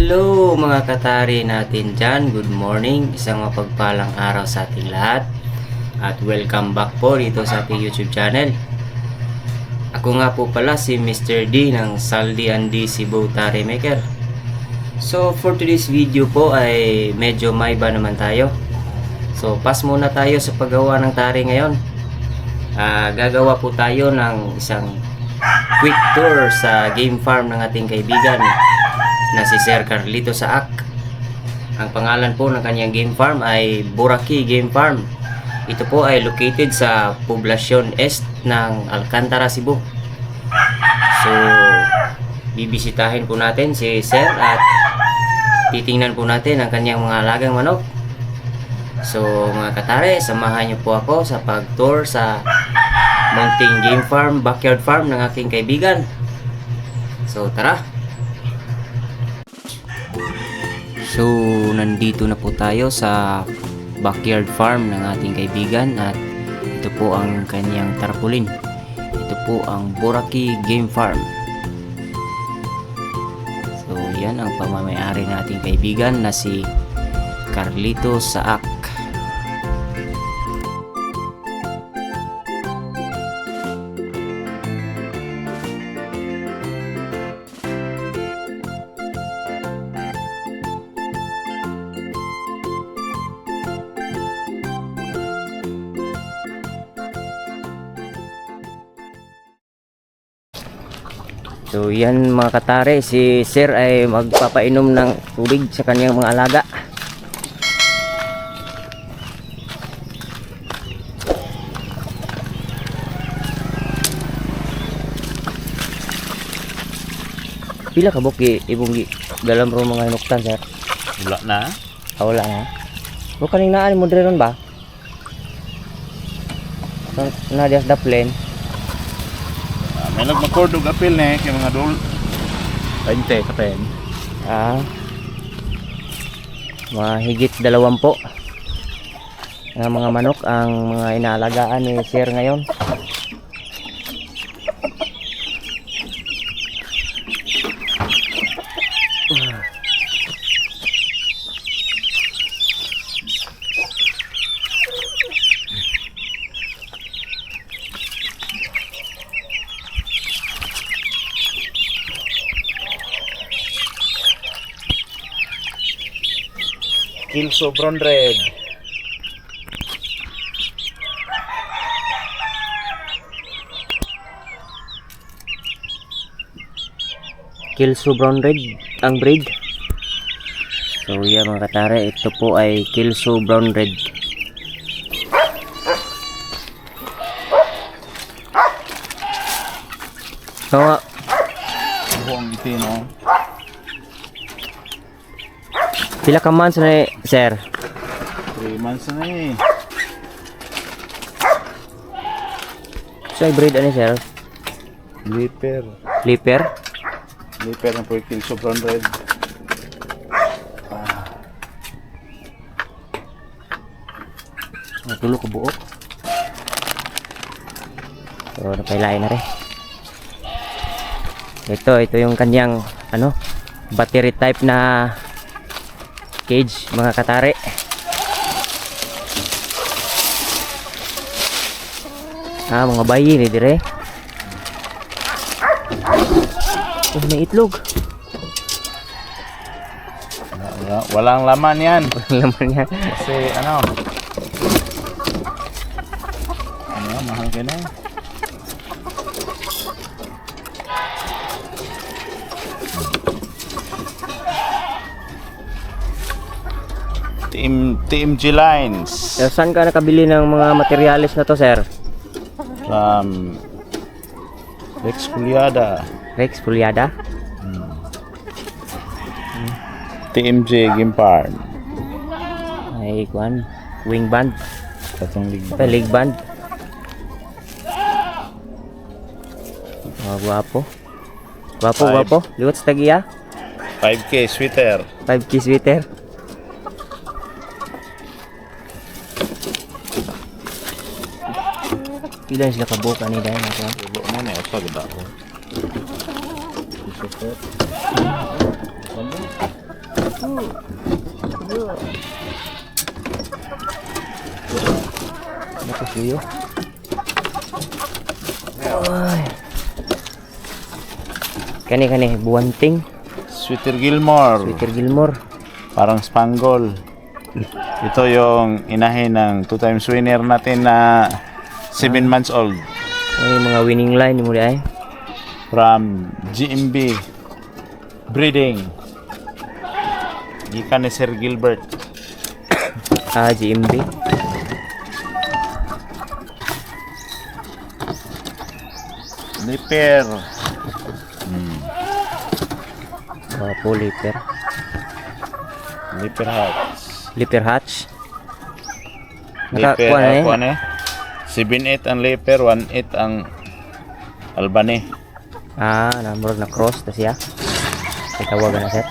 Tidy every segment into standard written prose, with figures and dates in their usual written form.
Hello mga katari natin dyan, good morning, isang mapagpalang araw sa ating lahat at welcome back po dito sa ating YouTube channel. Ako nga po pala si Mr. D ng Saldi Andi Cebu Tari Maker. So for today's video po ay medyo may iba naman tayo. So pass muna tayo sa paggawa ng tari ngayon. Gagawa po tayo ng isang quick tour sa game farm ng ating kaibigan na si Sir Carlito Saak. Ang pangalan po ng kanyang game farm ay Boracay Game Farm. Ito po ay located sa Poblacion Est ng Alcantara, Cebu. So, bibisitahin po natin si Sir at titingnan po natin ang kanyang mga alagang manok. So, mga katare, samahan niyo po ako sa pag-tour sa Mountain Game Farm, backyard farm ng aking kaibigan. So, tara! So, nandito na po tayo sa backyard farm ng ating kaibigan at ito po ang kanyang tarpaulin. Ito po ang Boracay Game Farm. So, yan ang pamamayari ng ating kaibigan na si Carlito Saak. So yan mga katare, si Sir ay magpapainom ng tubig sa kanyang mga alaga. Pila ka buki ibong dalam ro mga hinuktan, Sir? Wala na. Wala na. O kaning naan mo dire ron ba? Na dias daplen. May nagmakordog apil na kay mga dol. 20 ka pen. Mahigit 20 na mga manok ang mga inaalagaan ni Sir ngayon. Kilso Brown Red. Kilso Brown Red ang breed. So yan mga katare, ito po ay Kilso Brown Red. So Buong iti no. pila ka months na Sir? 3 months na eh. So breed ano Sir? Liper. Liper? Liper ng po Kilso Brown Red. Natulo ko buok. So napailain na rin. Ito yung kanyang battery type na cage mga katare. Mga bayi ni dire. Oh, may itlog. Walang laman yan. Walang laman yan. Kasi mahal ka na. TMG Lines. So, saan ka nakabili ng mga materials na to, Sir? From Rex Puliada. Rex Puliada? TMJ Game Farm. Ay, kuan. Wing band. Tatong lig. Leg band. Guwapo. Guwapo. Liwat sa tagiya. 5K sweater. 5K sweater. Pila sila kabuka ni dahil na kuan. Ibo mo na usag da ko. Ano ko suyo? Ay. Kani buwanting. Sweeter Gilmore. Peter Gilmore. Parang Spangle. Ito yung inahin ng 2 times winner natin na 7 months old. May mga winning line mo di ay. From GMB Breeding. Gikan ni Sir Gilbert. GMB. Lipper. Po Lipper. Lipper Hatch. Lipper Hatch. Lipper, Nakakuha na eh. ano eh? 7-8 ang Lipper, 1-8 ang Albany. Namurag na cross ta siya. Kay tawagan na sir.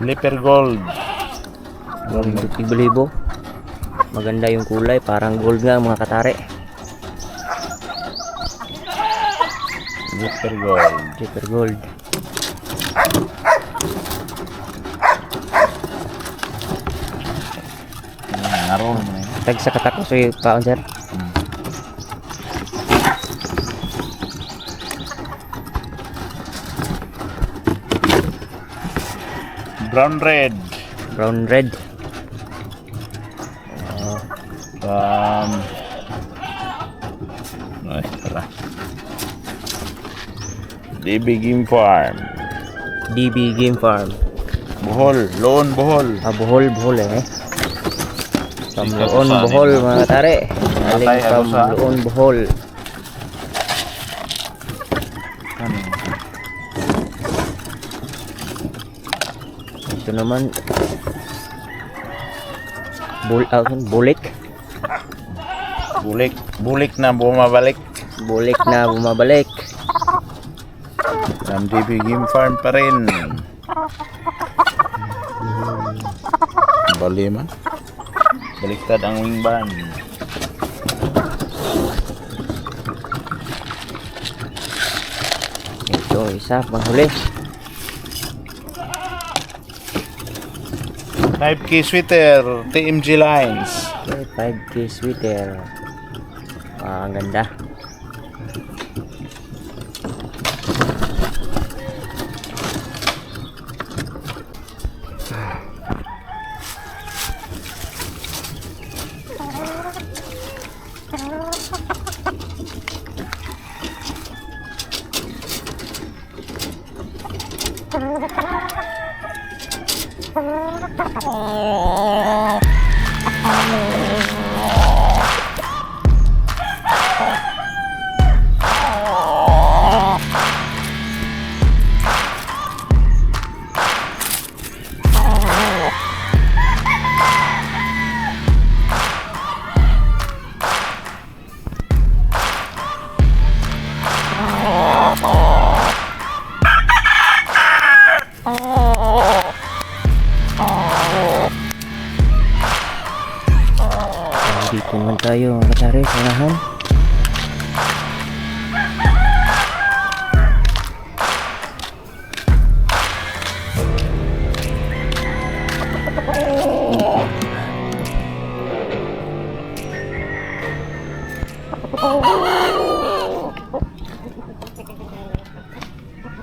Lipper Gold. Tig-balibo. Maganda yung kulay, parang gold nga mga katare. Lipper Gold. Lipper gold. Naroon mo na yun. Tag sa katakos yung paon sir. Brown Red. Brown red. Ay, tara. DB Game Farm. DB Game Farm. Bohol. Loon Bohol. Bohol eh. From Sikat Loon sa Bohol anin, mga katare. Galing Atay, from ano sa- Loon Bohol. Ito naman bulik. Bulik na bumabalik. Bulik na bumabalik. From DB Game Farm pa rin. Balima. Baliktad ang wing band. Ito isa panghuli. 5K sweater. TMG lines. Okay, 5K sweater. Ang ganda. Dito naman tayo mga katare sa unahan.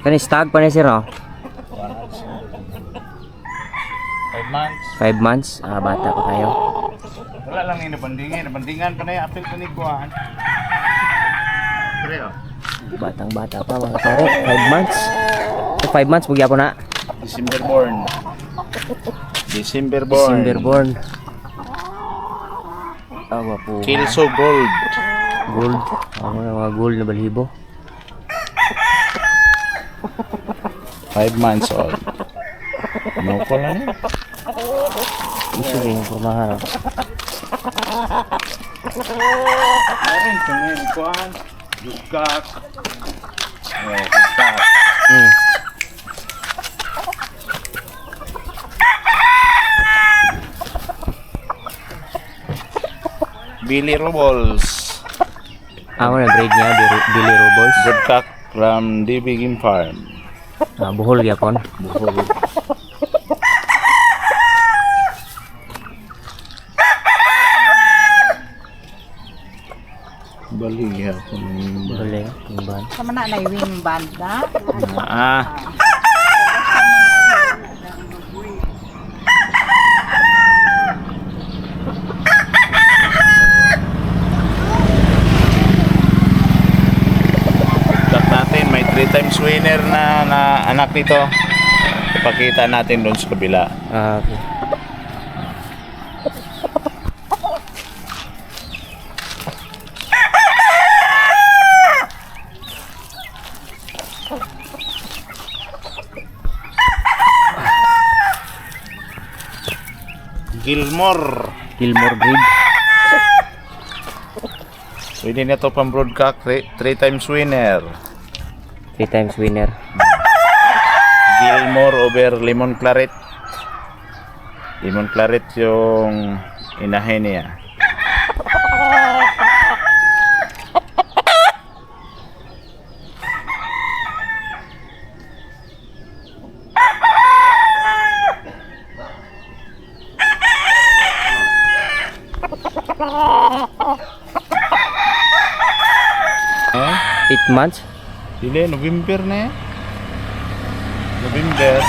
Kani stag pa ni sir no? 5 months. 5 months. Bata pa kayo. Wala lang yung nabandingan pa na yung apel pa ni Kuhaan. Pero, Batang bata pa mga katare. 5 months. 5 months bugya po na. December born. December born. December born. Awa po. Kilso Gold. Gold. Mga gold na balibo. 5 months old. Ano ko lang yun? Iso rin yung formahan. Meron ito ngayon, Kuhaan. Dugkak. Dugkak. Billy Robles. Ako na grade niya, Billy Robles. Broodcock from DB Game Farm. Buhol gyapon. Buhol. Baligya ko ng Buhol eh, yung ban. Sama na na wing band na. Cut natin, may 3 times winner na anak nito. Ipakita natin doon sa kabila. Okay. Gilmore. Gilmore breed. Pwede na to pang broodcock, 3 times winner. 3 times winner. Gilmore over Lemon Claret. Lemon Claret yung inahin niya. Eh? 8 months. Dili, November na eh. November.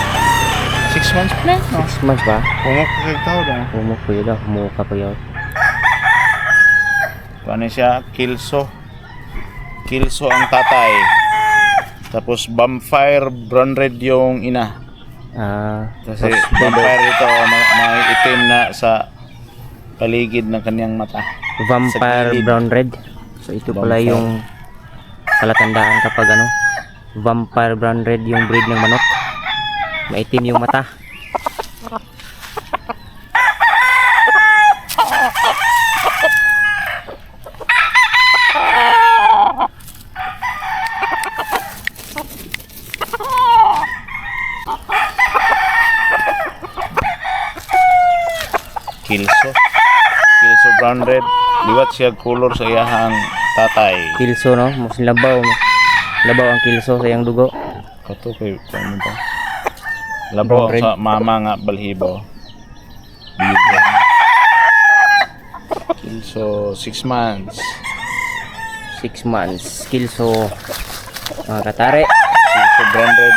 6 months pa na, no? 6 months ba? Pungok ka kag tao na. Umukuyo daw, umuka pa yun. Paano siya? Kilso. Kilso ang tatay. Tapos Vampire Brown Red yung ina. Kasi vampire ito, may itim na sa paligid ng kanyang mata. Vampire Sa gilid. brown red. So ito pala Vampire. yung palatandaan kapag ano, vampire brown red yung breed ng manok. Maitim yung mata. Kilso. Kilso Brown Red. Liwat siya color sa iyahang tatay. Kilso no, mas labaw. Labaw ang kilso sa iyang dugo. Kato kay ano ba? Labo Brown Red. sa mama nga balhibo. Bigyan. Kilso 6 months. 6 months. Kilso mga katare. Kilso Brown Red.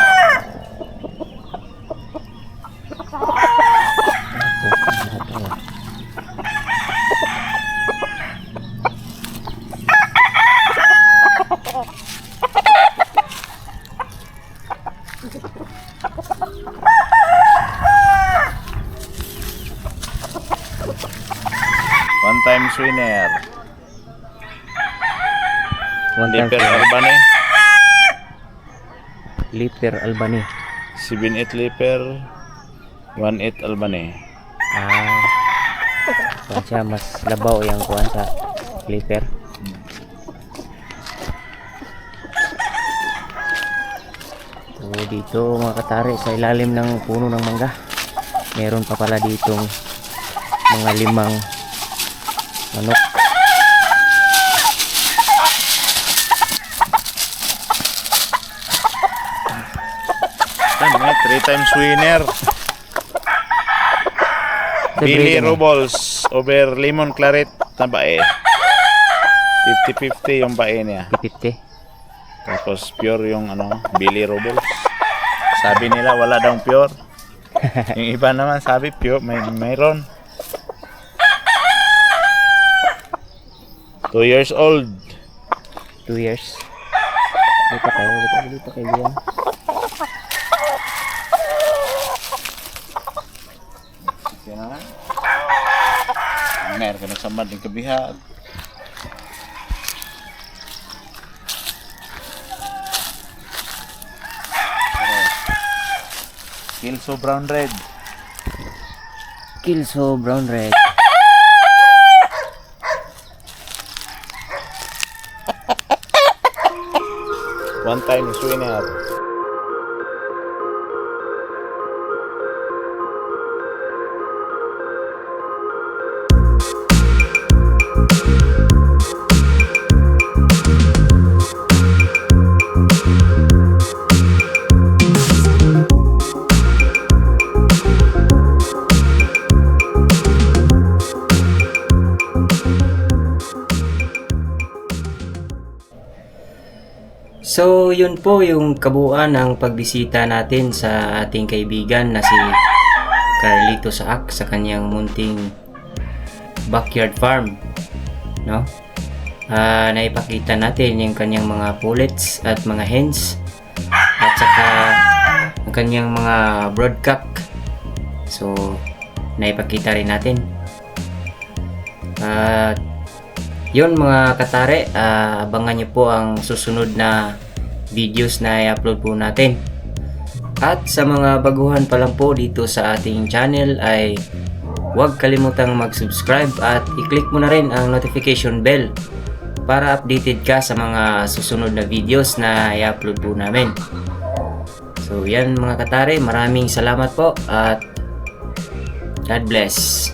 One time winner. One time Liper for Albany. Liper Albany. 7-8 Liper. 1-8 Albany. Kuan siya mas labaw yung kuan sa Liper. So dito mga katare sa ilalim ng puno ng mangga. Meron pa pala ditong mga 5 manok. Yan, 3 times winner. Sa Billy breed, ano? Robles over Lemon Claret na bae. 50-50 yung bae niya. 50. Tapos pure yung ano, Billy Robles. Sabi nila wala daw pure. Yung iba naman sabi pure, mayroon. 2 years old. 2 years. Dito kayo diyan. Yan. Meron ka nagsamad ng kabihag. Kilso Brown Red. Kilso brown red. One time winner. So, yun po yung kabuuan ng pagbisita natin sa ating kaibigan na si Carlito Saak sa kanyang munting backyard farm, no? Naipakita natin yung kanyang mga pullets at mga hens at saka ang kanyang mga broodcock. So, naipakita rin natin. At yun mga katare, abangan nyo po ang susunod na videos na i-upload po natin. At sa mga baguhan pa lang po dito sa ating channel ay huwag kalimutang mag-subscribe at i-click mo na rin ang notification bell para updated ka sa mga susunod na videos na i-upload po namin. So yan mga katare, maraming salamat po at God bless.